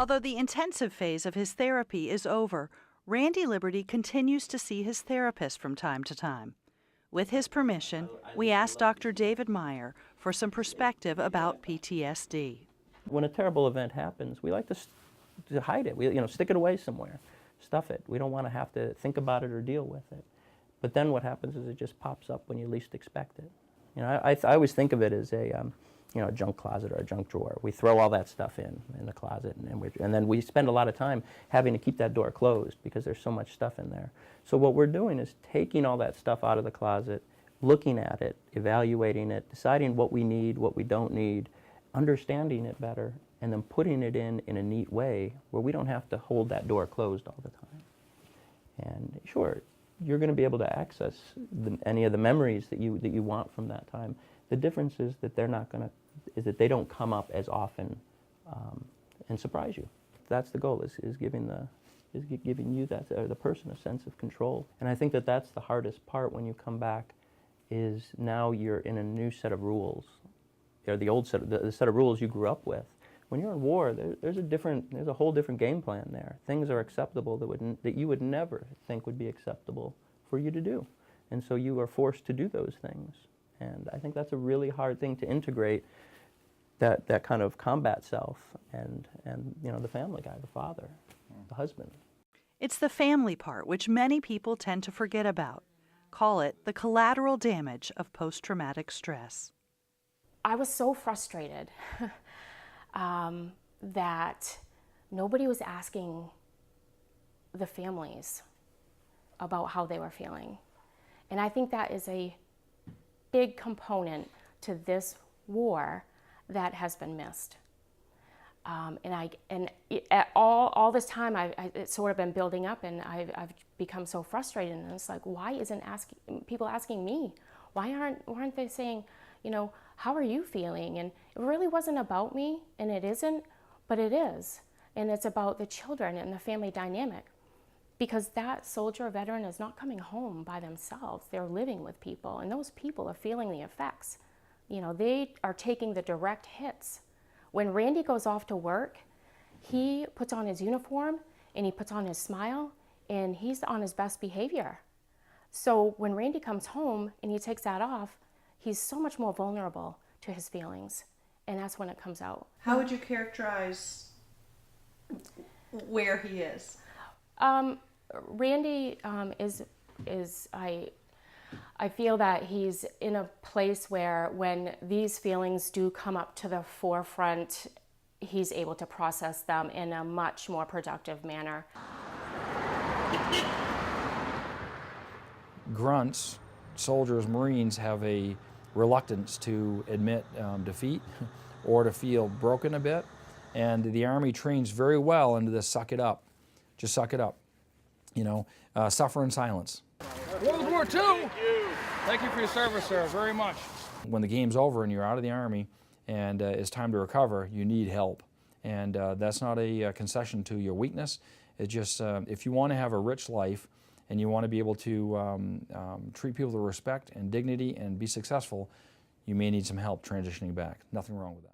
Although the intensive phase of his therapy is over, Randy Liberty continues to see his therapist from time to time. With his permission, we asked Dr. David Meyer for some perspective about PTSD. When a terrible event happens, we like to hide it. We, stick it away somewhere, stuff it. We don't want to have to think about it or deal with it. But then what happens is it just pops up when you least expect it. I always think of it as a junk closet or a junk drawer. We throw all that stuff in the closet, and then we spend a lot of time having to keep that door closed because there's so much stuff in there. So what we're doing is taking all that stuff out of the closet, looking at it, evaluating it, deciding what we need, what we don't need, understanding it better, and then putting it in a neat way where we don't have to hold that door closed all the time. And sure, you're going to be able to access any of the memories that you want from that time. The difference is that that they don't come up as often and surprise you. That's the goal, is giving you the person a sense of control. And I think that that's the hardest part when you come back, is now you're in a new set of rules. The set of rules you grew up with. When you're in war, there's a whole different game plan there. Things are acceptable that you would never think would be acceptable for you to do. And so you are forced to do those things. And I think that's a really hard thing to integrate, that kind of combat self and the family guy, the father, the husband. It's the family part which many people tend to forget about. Call it the collateral damage of post-traumatic stress. I was so frustrated that nobody was asking the families about how they were feeling. And I think that is a big component to this war that has been missed. All this time, it's sort of been building up, and I've become so frustrated. And it's like, why isn't people asking me? Why aren't they saying, how are you feeling? And it really wasn't about me, and it isn't, but it is. And it's about the children and the family dynamic. Because that soldier or veteran is not coming home by themselves. They're living with people, and those people are feeling the effects. They are taking the direct hits. When Randy goes off to work, he puts on his uniform, and he puts on his smile, and he's on his best behavior. So when Randy comes home and he takes that off, he's so much more vulnerable to his feelings, and that's when it comes out. How would you characterize where he is? Randy I feel that he's in a place where when these feelings do come up to the forefront, he's able to process them in a much more productive manner. Grunts, soldiers, Marines have a reluctance to admit defeat or to feel broken a bit, and the Army trains very well into this suck it up. Just suck it up. Suffer in silence. World War II! Thank you for your service, sir, very much. When the game's over and you're out of the Army and it's time to recover, you need help. And that's not a concession to your weakness. It's just, if you want to have a rich life and you want to be able to treat people with respect and dignity and be successful, you may need some help transitioning back. Nothing wrong with that.